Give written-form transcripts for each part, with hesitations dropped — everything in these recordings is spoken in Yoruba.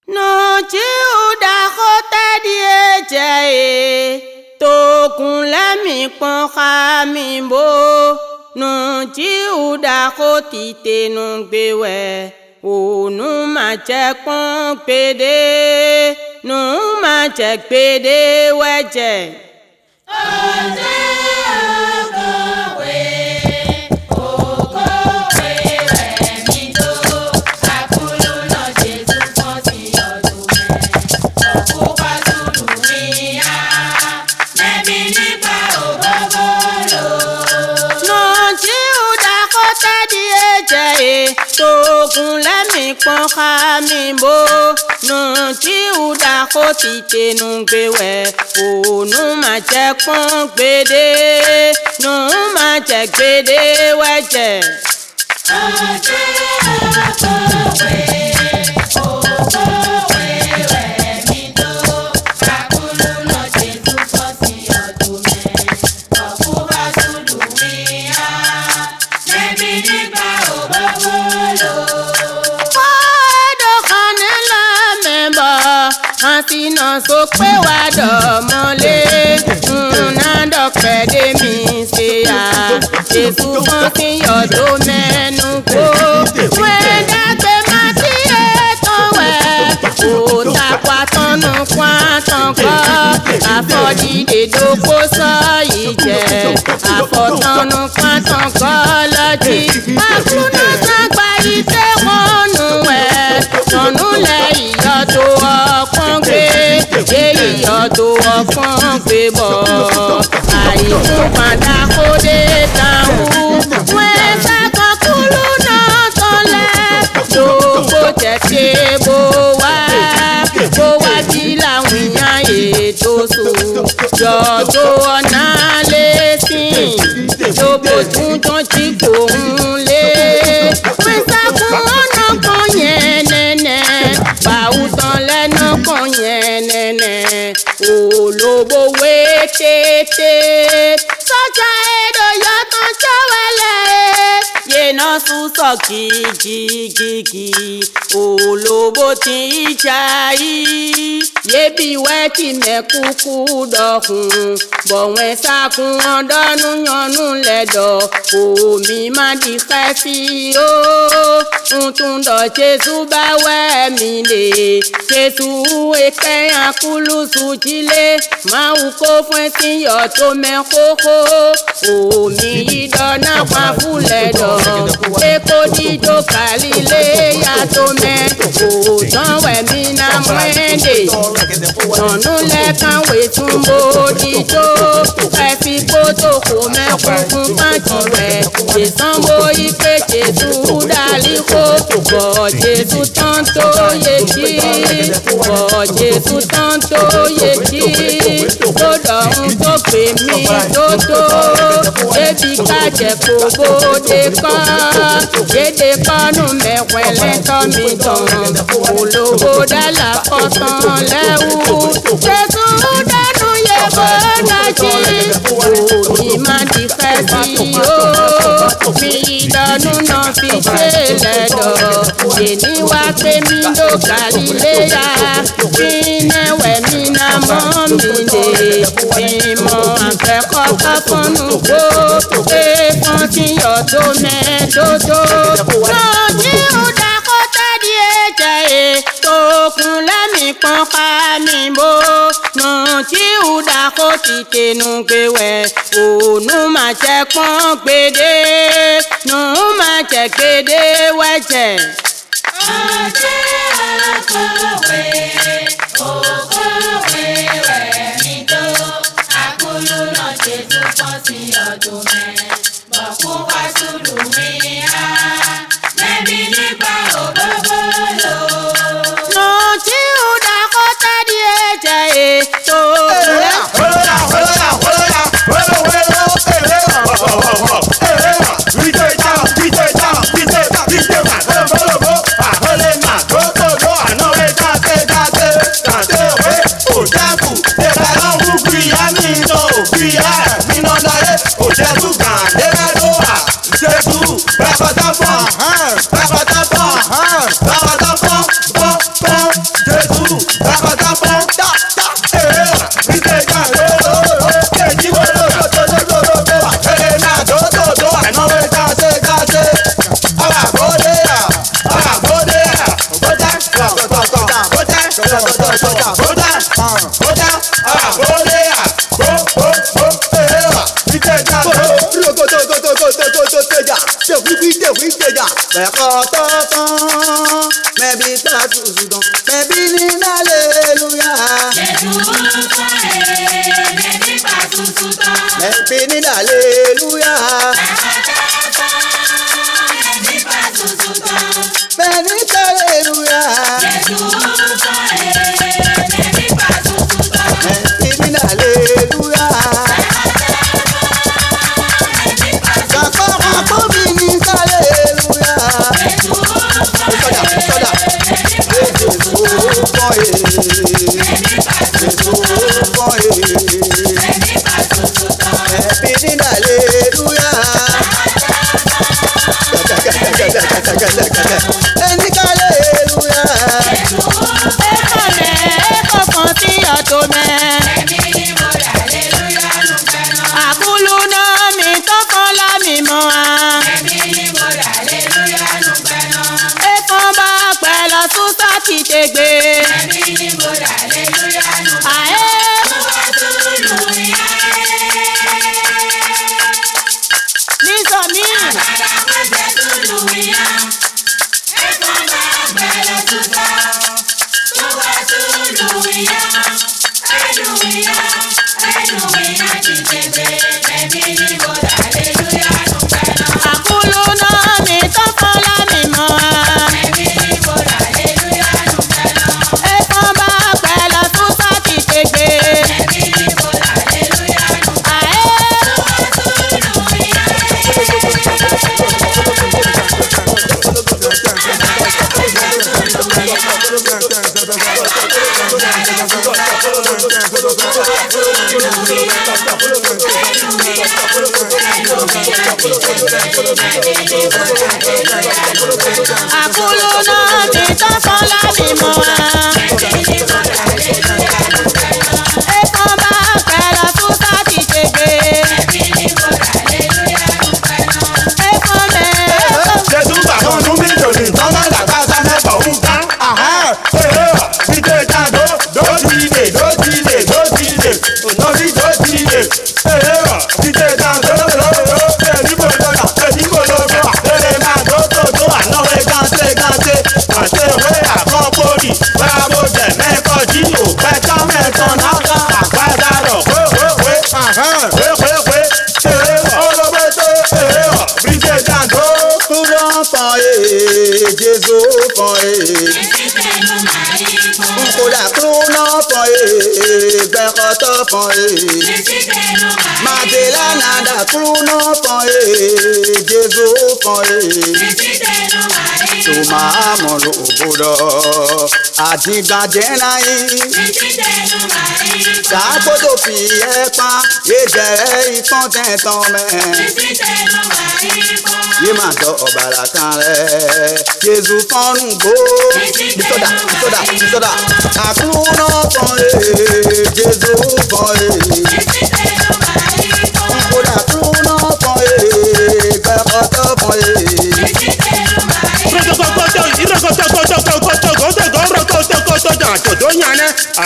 No chiuda kota die to kun la mi pon mi bo no chiuda koti te no gbewe o no ma je pon pede no ma je pede weje Togun lẹ́mí pọ́n ká mi bó nu tí uda kó ti tẹnu gbé wẹ̀ òun máa jẹ́ pọ́n gbédé nu máa jẹ́ gbédé wẹ́jẹ̀. Sina so pé wá dọ̀mọ́lé nnádọ́pẹ́ dé mi ṣe à Jésù kan sí ọ̀dọ́ mẹ́nu kó wẹ́dàgbé má sí ètò wẹ̀ kó tapá tọ́nu kwátàn kọ́ àfọ̀dìdè dókó sọ ìjẹ́ àfọ̀tọ́nu kwátàn kọ́ lọ́jì àkúnná sàgbà ìṣe wọn nù wẹ̀ tọ̀nù lẹ̀ ìyọ̀ tó ọkàn gbé ìyọ̀ tó ọkàn gbé bọ̀ àìsùn padà kó dé táwọn wẹ́n sákan kúlú náà tọ́lẹ̀ lóko jẹ́ bó wá jí làwọn èèyàn ètò sùn jọ̀dọ̀ ọ̀nà lè sìn lóko tuntun tí kò ń lé wẹ́n sákun ọ̀nà kan yẹn nẹ́nẹ́ bàwùtàn lẹ́nu kan yẹn nẹ́nẹ́ olóbo wé tètè sọ́jà èdò yọ̀tàn jẹ́wẹ́lẹ́ yéèna sùsọ̀ gígígígí olóbo tí í jà yìí yébi wẹ́ tí mẹ́kúkú dọ̀kun bọ̀wẹ́ sákun ọ̀dọ́nu yànnú lẹ́dọ̀ omi má di fẹ́ sí o ntun dọ̀ Jésù bá wẹ́ mi lè Jésù èkẹ́ àkúlù sùjílé máa wù kó fún ẹtí yọ̀ tó mẹ́ kókó omi ìdọ̀nà pa fúlẹ̀ dọ̀ èkó dídó kàlílé yàtọ̀ mẹ́ òòtàn wẹ̀mí náà mẹ́ndé tọ̀nù lẹ́kàn wẹ̀tún bó dídó ẹ̀fí kótó kò mẹ́kúnkún pàǹtí rẹ̀ jẹ̀sánwó ìpè Jésù dálí kó bọ̀ Jésù tán tó yẹ kí bọ̀ Jésù tán tó yẹ kí tó dọ̀hún tó pè mí tó débi kájẹ kó bóde kọ́ dédé kọ́nù mẹ́wẹ́lẹ́ tọ́ mi tán olówó dálà kọ́tàn lẹ́wù Jésù dánú yẹ bó dájí òní má di fẹ́ sí o fi ìdánù náà fi ṣe lẹ́dọ̀ èní wá pé mi ló Galiléyà fi nẹ́wẹ̀ mi náà mọ́ mi lè fi mọ àfẹ́kọ́kọ́ fọ́nù kó pé fọ́n tí yọ̀ tó mẹ́ẹ̀ẹ́dógó. lọ́jí ọ̀dà kọ́tà di ẹ̀jẹ̀ tó kun lẹ́mí pọ́n ká mi bó nù tí ọ̀dà kó ti tẹnu gbé wẹ̀ òun máa jẹ́ pọ́n gbédé nù máa jẹ́ gbédé wẹ́jẹ̀. ọjọ́ àkọ́wé òkòwé rẹ̀ mi tó àkúlù náà Jésù pọ́n sí ọdún mẹ́ bọ̀kú wá sùlù mi á lẹ́bi nípa òbóbó lò. nù tí ọ̀dà kọ́tà di ẹ̀jẹ̀ tó kúlẹ̀. Ojaku, Tọ́tọ́tán, mẹ́bí tàtúndán, mẹ́bí ní hallelujah. Jésù fọ́ mẹ́bí pàtútù tán. Mẹ́bí ní hallelujah. Mẹ́bí pàtútù tán. Mẹ́bí hallelujah. Jésù fọ́ mẹ́bí pàtútù tán. Mẹ́bí ní hallelujah. Kàkọ́ kàkọ́ mi ní hallelujah. Sọ́dà. Jésù fọ́ Jésù fọ́ Mẹ́bí ní hallelujah. Ẹni hallelujah. Ẹ̀kọ́ sí ọ̀tọ̀ mẹ́. Àkúlù náà mi tọ́kàn lámì mọ́ a. Ẹ̀kọ́ bá pẹ́ lọ sún sákì tẹ̀gbé. Àyè. Nísọ̀ mí. Àkúlù náà mi tọ́kàn lámì mọ́ a. Ẹ̀kọ́ bá pẹ́ lọ sún sákì tẹ̀gbé. Àkúlù náà mi tọ́kàn lámì mọ́ a. Ẹ̀kọ́ bá pẹ́ lọ sún sákì tẹ̀gbé. Ẹ̀kọ́ mẹ́. Jésù bàbá ọdún mi lòdì tán máa dàgbà sánẹ́bà òun tán. Dídé jáde lójúlé lórí lójúlé. Dídé jáde èmi kò lọ́dà èmi kò lọ́dọ̀ àtẹ̀lé máa tó àná rẹ̀ gánṣẹ́. Àtẹ̀wé àkọ́kọ́rì báwo jẹ̀ mẹ́kọ̀ jí òpẹ́ tán mẹ́tàn náà àgbàdà rọ̀ wéwéwé. Olówó tó dídé jáde. Kúrò fọ́n Jésù fọ́n Nkódà kúrò fọ́n gbẹ̀kọ̀tọ̀ fọ́n Màdélà nàdà kúrò fọ́n Jésù fọ́n Tòmá mọ̀lú òbúdọ̀ àdìgbàjẹ́ náà yìí. Kàgbọ́dọ̀ fi ẹ̀ pa yéjẹ̀rẹ̀ ìfọ́n tẹ̀tàn mẹ́. Yé máa dọ̀ ọ̀bàrà kan rẹ̀, Jésù fọ́nrún gbó. Ìsọdà, àkúrò fọ́n Jésù fọ́n Nkódà kúrò fọ́n gbẹ̀kọ̀tọ̀ fọ́n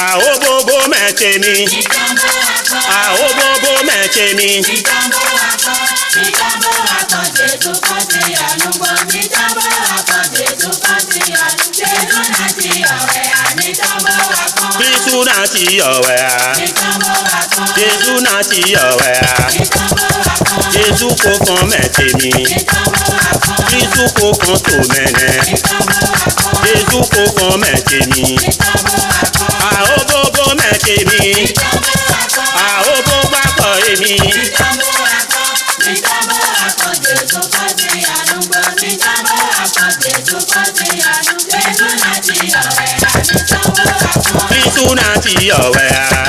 Àhóbóbó mẹ́tẹ̀mí. Àhóbóbó mẹ́tẹ̀mí. Jésù náà ti yọ̀wẹ̀ à. Jésù náà ti yọ̀wẹ̀ à. Jésù kò kan mẹ́tẹ̀mí. Jésù kò kan tó mẹ́nẹ́. Jésù kò kan mẹ́tẹ̀mí. Àhóbóbó mẹ́tẹ̀mí. Àhóbóbó akọ̀ èmi. Jésù náà ti yọ̀wẹ̀ à.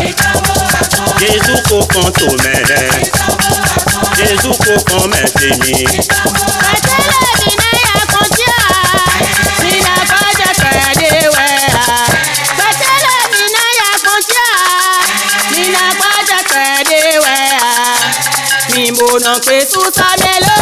Jésù kò kan tó mẹ́nẹ́. Jésù kò kan mẹ́tẹ̀mí. Àtẹ̀lẹ́ mi náà yà kàn sí à. Mi náà kọjá pẹ̀lú wẹ̀ à. Àtẹ̀lẹ́ mi náà yà kàn sí à. Mi náà kọjá pẹ̀lú wẹ̀ à. Mi bò náà pé sùn sábẹ́ lọ.